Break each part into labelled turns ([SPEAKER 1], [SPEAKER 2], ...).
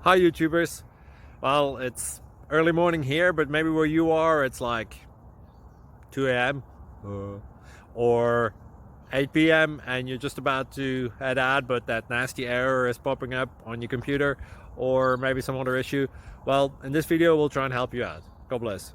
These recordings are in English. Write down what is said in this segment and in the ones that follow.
[SPEAKER 1] Hi YouTubers. Well, it's early morning here, but maybe where you are it's like 2 a.m. Or 8 p.m. and you're just about to head out, but that nasty error is popping up on your computer, or maybe some other issue. Well, in this video we'll try and help you out. God bless.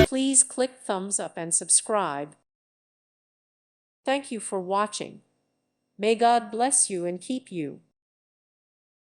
[SPEAKER 2] Please click thumbs up and subscribe. Thank you for watching. May God bless you and keep you.